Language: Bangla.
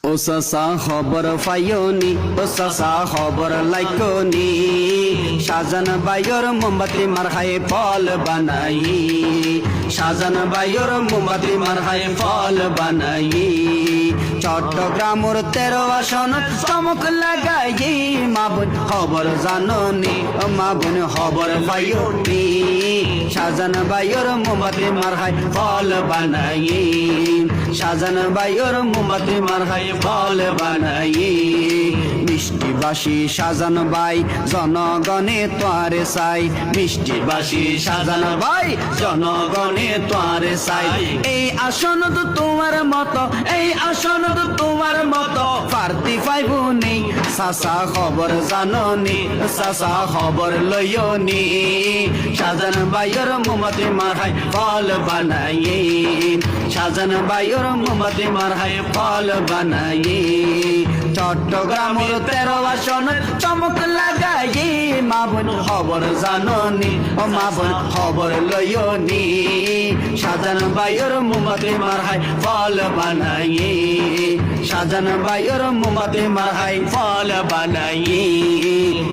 ও সাসা খবর ফাইওনি, ও সাসা খবর লাইকনি, শাহজান বাইর মোমবাতি মারহায় ফল বানাই, শাহজান বাইর মোমবাতি মারহায় ফল বানাই, চট্টগ্রামের 13 আসন চমক লাগাই, মা বোন খবর জাননি, ও মা বোন খবর পাইওনি, শাহজান বাইর মোমবাতি মারহায় ফল বানাই, শাহজান বাইর মোমবাতি মারহায় ফল বানাই, মিষ্টি বাসি শাহজান বাই জনগণে তোয়ারে চাই, মিষ্টি বাসি শাহজান বাই জনগণে তোয়ারে চাই, এই আসন তো তোমার মতো, এই আসন তো তোমার মতো প্রার্থী পাইব নেই, সাসা খবর জাননি, সাসা খবর লইনি, শাহজান বাইর মোমবাতি মারহায় ফল বানাই, শাহজান বাইর মোমবাতি মারহায় ফল বানাই, চট্টগ্রামের 13 আসন চমক লাগাই, মা বোন খবর জাননি, ও মা বোন খবর লইনি, শাহজান বাইর মোমবাতি মারহায় ফল বানাই, শাহজান বাইর মোমবাতি মারহায় ফল বানাই।